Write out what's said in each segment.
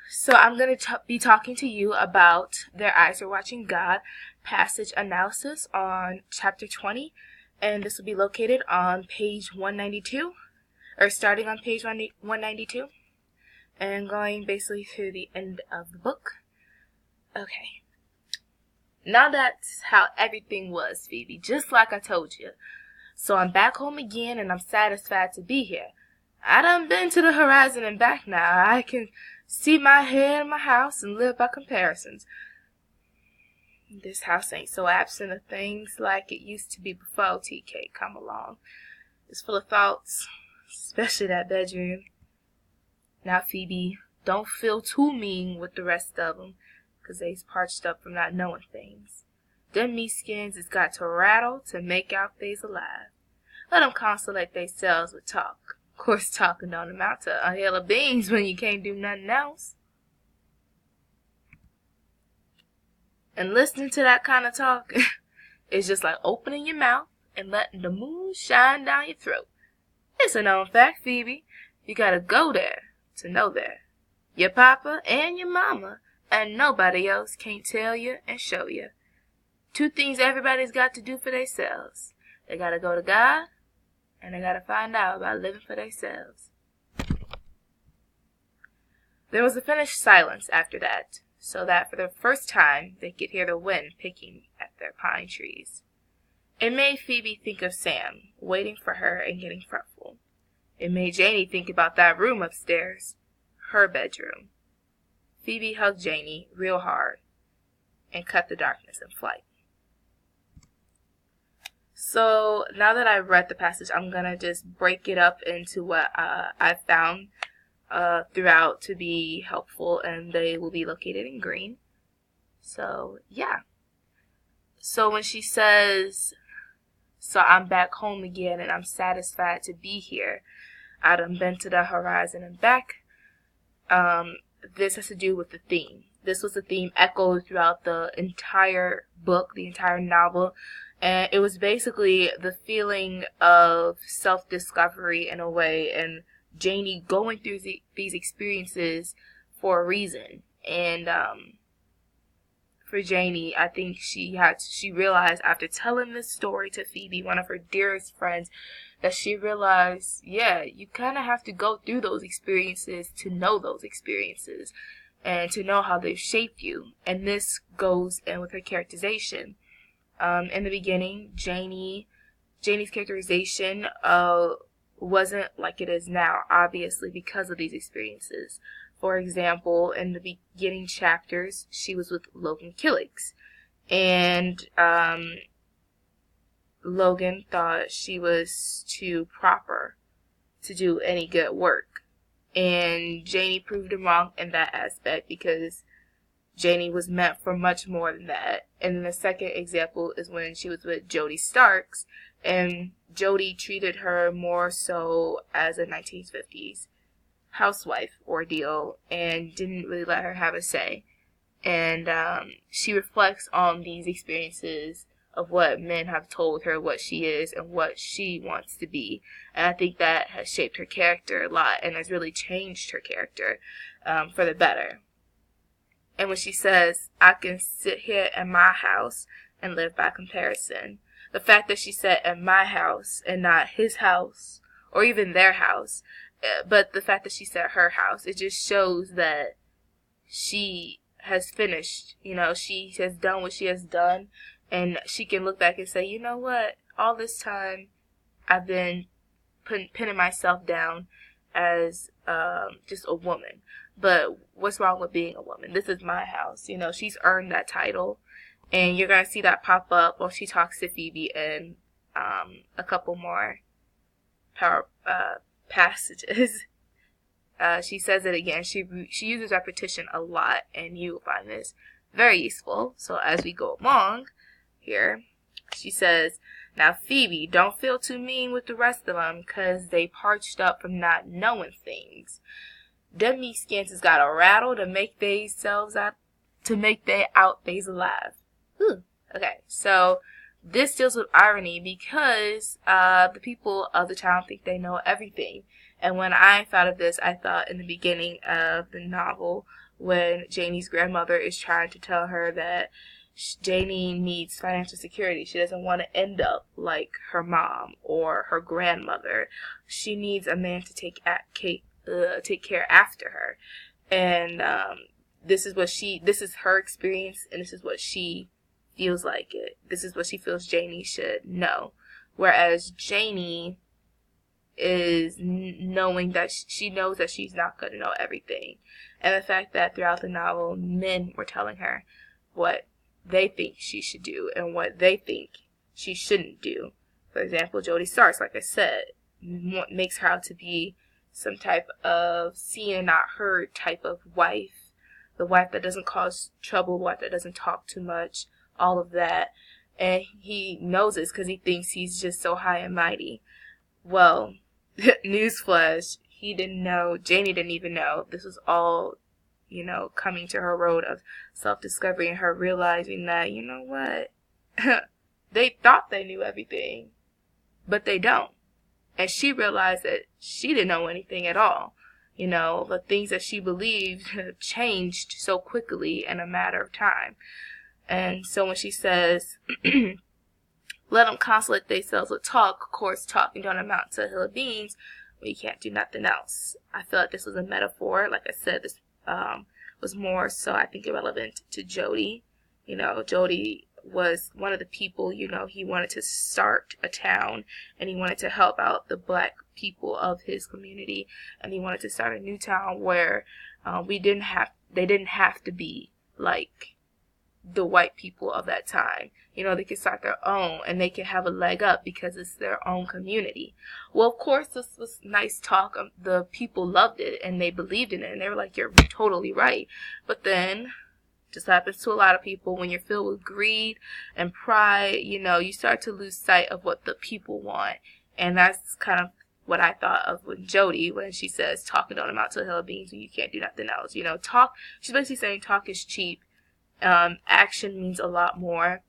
So I'm going to be talking to you about Their Eyes Are Watching God passage analysis on chapter 20. And this will be located on page 192, or starting on page 192, and going basically through the end of the book. Okay. Now that's how everything was, Phoebe, just like I told you. So I'm back home again, and I'm satisfied to be here. I done been to the horizon and back now. I can see my head in my house and live by comparisons. This house ain't so absent of things like it used to be before TK come along. It's full of thoughts, especially that bedroom. Now, Phoebe, don't feel too mean with the rest of them, 'cause they's parched up from not knowing things. Them meat skins has got to rattle to make out they's alive. Let them consolate theyselves with talk. Of course, talking don't amount to a hill of beans when you can't do nothing else. And listening to that kind of talk is just like opening your mouth and letting the moon shine down your throat. It's a known fact, Phoebe. You gotta go there to know there. Your papa and your mama, and nobody else can't tell you and show you. Two things everybody's got to do for themselves. They gotta go to God, and they gotta find out about living for themselves. There was a finished silence after that, so that for the first time they could hear the wind picking at their pine trees. It made Phoebe think of Sam, waiting for her and getting fretful. It made Janie think about that room upstairs, her bedroom. Phoebe hugged Janie real hard and cut the darkness in flight. So now that I've read the passage, I'm going to just break it up into what I found throughout to be helpful, and they will be located in green. So, yeah. So when she says, so I'm back home again and I'm satisfied to be here. I done been to the horizon and back. This has to do with the theme. This was the theme echoed throughout the entire book, the entire novel. And it was basically the feeling of self-discovery in a way, and Janie going through these experiences for a reason. And for Janie, I think she realized after telling this story to Phoebe, one of her dearest friends, that she realized, yeah, you kind of have to go through those experiences to know those experiences and to know how they've shaped you. And this goes in with her characterization. In the beginning, Janie's characterization wasn't like it is now, obviously, because of these experiences. For example, in the beginning chapters, she was with Logan Killicks, and Logan thought she was too proper to do any good work, and Janie proved him wrong in that aspect, because Janie was meant for much more than that. And then the second example is when she was with Jody Starks, and Jody treated her more so as a 1950s housewife ordeal and didn't really let her have a say. And she reflects on these experiences of what men have told her what she is and what she wants to be. And I think that has shaped her character a lot and has really changed her character for the better. And when she says, I can sit here in my house and live by comparison, the fact that she said in my house and not his house or even their house, but the fact that she said her house, it just shows that she has finished. You know, she has done what she has done, and she can look back and say, you know what, all this time I've been pinning myself down as just a woman. But what's wrong with being a woman? This is my house. You know, she's earned that title. And you're going to see that pop up while she talks to Phoebe in a couple more passages. She says it again. She uses repetition a lot, and you will find this very useful. So as we go along here, she says, now Phoebe, don't feel too mean with the rest of them, 'cause they parched up from not knowing things. Them meat skins has got a rattle to make they out they's alive. Okay, so this deals with irony because the people of the town think they know everything, And when I thought of this, I thought in the beginning of the novel when Janie's grandmother is trying to tell her that Janie needs financial security. She doesn't want to end up like her mom or her grandmother. She needs a man to take care after her. And this is her experience, and this is what she feels like it. This is what she feels Janie should know. Whereas Janie is knowing that she knows that she's not going to know everything. And the fact that throughout the novel, men were telling her what they think she should do and what they think she shouldn't do. For example, Jodie Starks, like I said, makes her out to be some type of seen and not heard type of wife. The wife that doesn't cause trouble, the wife that doesn't talk too much, all of that. And he knows this because he thinks he's just so high and mighty. Well, newsflash, he didn't know, Janie didn't even know. This was all, coming to her road of self-discovery and her realizing that, you know what, they thought they knew everything, but they don't. And she realized that she didn't know anything at all. The things that she believed have changed so quickly in a matter of time. And so when she says, let them consolate themselves with talk, of course, talking don't amount to a hill of beans, we can't do nothing else. I feel like this was a metaphor. Like I said, this was more so, I think, irrelevant to Jody. Jody was one of the people, he wanted to start a town, and he wanted to help out the black people of his community, and he wanted to start a new town where they didn't have to be like the white people of that time. They could start their own, and they could have a leg up because it's their own community. Well, of course, this was nice talk. The people loved it, and they believed in it, and they were like, you're totally right. But then, just happens to a lot of people, when you're filled with greed and pride, you start to lose sight of what the people want. And that's kind of what I thought of with Jody when she says, talking don't amount to a hill of beans and you can't do nothing else. She's basically saying talk is cheap. Action means a lot more.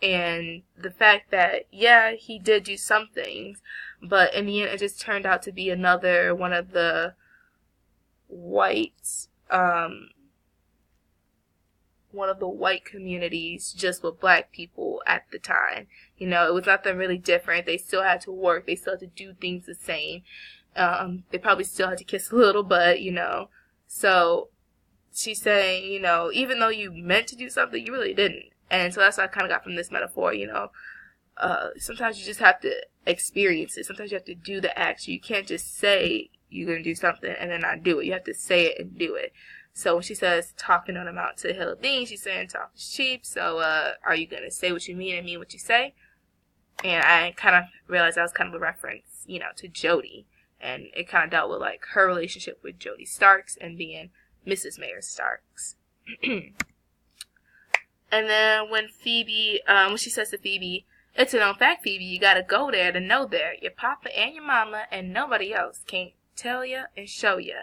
And the fact that, yeah, he did do some things, but in the end, it just turned out to be another one of the white communities just with black people at the time. It was nothing really different. They still had to work. They still had to do things the same. They probably still had to kiss a little, but, So she's saying, even though you meant to do something, you really didn't. And so that's what I kind of got from this metaphor, sometimes you just have to experience it. Sometimes you have to do the action. You can't just say you're going to do something and then not do it. You have to say it and do it. So when she says talking don't amount to a hill of beans, she's saying talk is cheap. So are you going to say what you mean and mean what you say? And I kind of realized that was kind of a reference, to Jody. And it kind of dealt with like her relationship with Jodie Starks and being Mrs. Mayor Starks. And then when she says to Phoebe, it's a known fact, Phoebe, you gotta go there to know there. Your papa and your mama and nobody else can tell you and show you.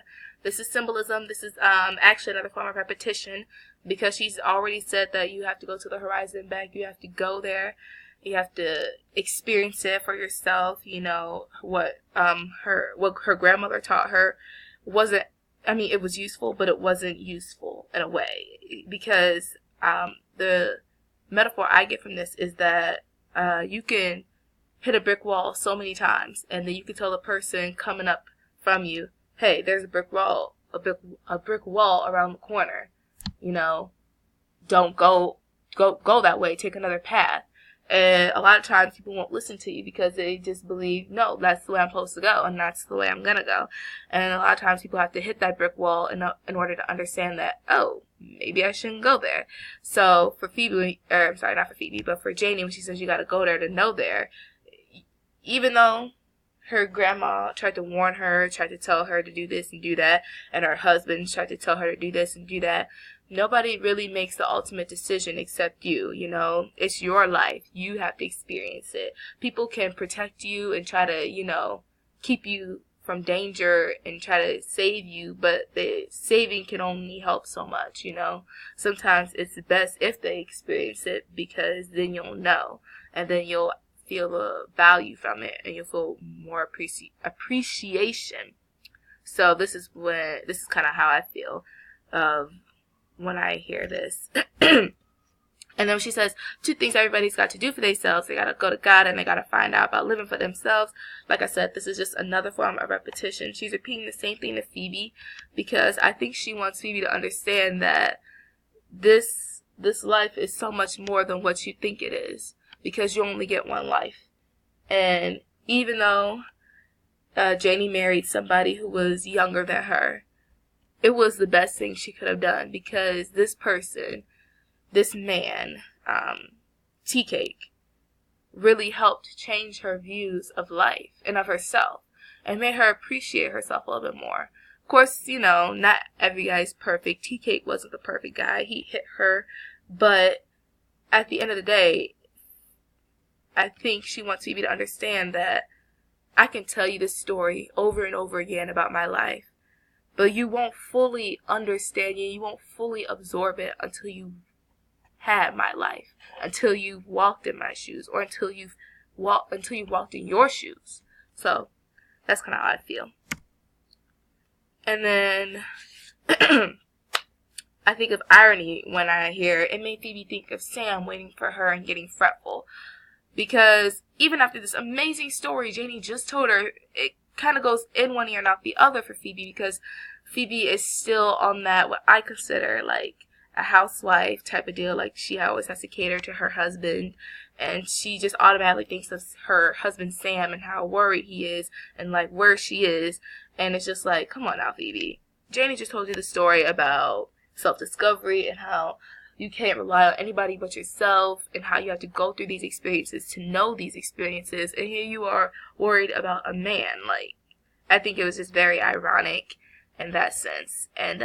This is symbolism. This is actually another form of repetition, because she's already said that you have to go to the horizon and back. You have to go there. You have to experience it for yourself. What her grandmother taught her it was useful, but it wasn't useful in a way, because the metaphor I get from this is that you can hit a brick wall so many times, and then you can tell the person coming up from you, hey, there's a brick wall around the corner. Don't go that way. Take another path. And a lot of times people won't listen to you because they just believe, no, that's the way I'm supposed to go, and that's the way I'm gonna go. And a lot of times people have to hit that brick wall in order to understand that, oh, maybe I shouldn't go there. So for Phoebe, not for Phoebe, but for Janie, when she says you gotta go there to know there, even though her grandma tried to warn her, tried to tell her to do this and do that, and her husband tried to tell her to do this and do that, nobody really makes the ultimate decision except you. It's your life. You have to experience it. People can protect you and try to, keep you from danger and try to save you, but the saving can only help so much. Sometimes it's best if they experience it, because then you'll know, and then you'll feel the value from it, and you'll feel more appreciation So this is kind of how I feel when I hear this. And then she says, 2 things everybody's got to do for themselves. They got to go to God and they got to find out about living for themselves. Like I said, this is just another form of repetition. She's repeating the same thing to Phoebe because I think she wants Phoebe to understand that this life is so much more than what you think it is, because you only get one life. And even though Janie married somebody who was younger than her, it was the best thing she could have done, because this person, this man, Tea Cake, really helped change her views of life and of herself and made her appreciate herself a little bit more. Of course, you know, not every guy is perfect. Tea Cake wasn't the perfect guy. He hit her. But at the end of the day, I think she wants Phoebe to understand that I can tell you this story over and over again about my life, but you won't fully understand it. You won't fully absorb it until you had my life, until you've walked in my shoes, or until you've walked in your shoes. So that's kind of how I feel. And then I think of irony when I hear it made Phoebe think of Sam waiting for her and getting fretful. Because even after this amazing story Janie just told her, it kind of goes in one ear and out the other for Phoebe, because Phoebe is still on that, what I consider like a housewife type of deal. Like, she always has to cater to her husband, and she just automatically thinks of her husband Sam and how worried he is and like where she is. And it's just like, come on now, Phoebe. Janie just told you the story about self-discovery and how you can't rely on anybody but yourself, and how you have to go through these experiences to know these experiences. And here you are worried about a man. Like, I think it was just very ironic in that sense. And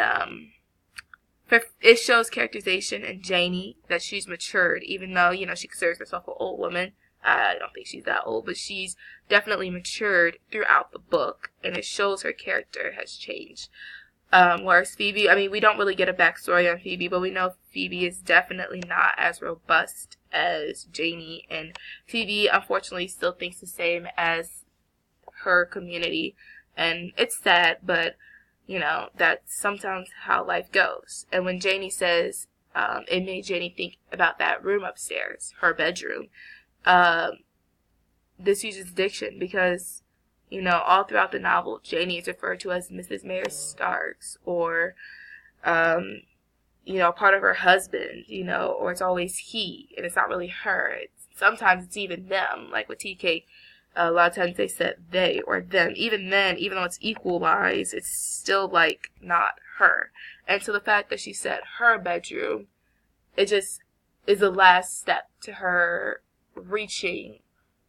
it shows characterization in Janie, that she's matured, even though, you know, she considers herself an old woman. I don't think she's that old, but she's definitely matured throughout the book, and it shows her character has changed. Whereas Phoebe, I mean, we don't really get a backstory on Phoebe, but we know Phoebe is definitely not as robust as Janie, and Phoebe, unfortunately, still thinks the same as her community, and it's sad, but, you know, that's sometimes how life goes. And when Janie says, it made Janie think about that room upstairs, her bedroom, this uses diction, because, you know, all throughout the novel, Janie is referred to as Mrs. Mayor Starks, or, you know, part of her husband, you know, or it's always he, and it's not really her. Sometimes it's even them, like with Tea Cake. A lot of times they said they or them. Even then, even though it's equalized, it's still, like, not her. And so the fact that she said her bedroom, it just is the last step to her reaching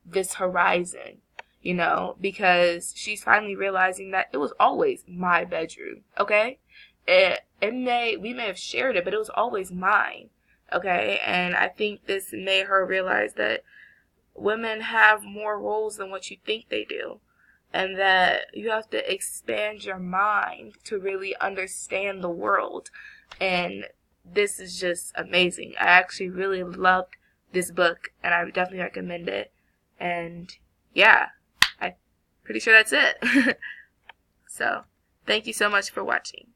this horizon, you know, because she's finally realizing that it was always my bedroom, okay? We may have shared it, but it was always mine, okay? And I think this made her realize that women have more roles than what you think they do, and that you have to expand your mind to really understand the world. And this is just amazing. I actually really loved this book, and I would definitely recommend it. And yeah, I'm pretty sure that's it. So, thank you so much for watching.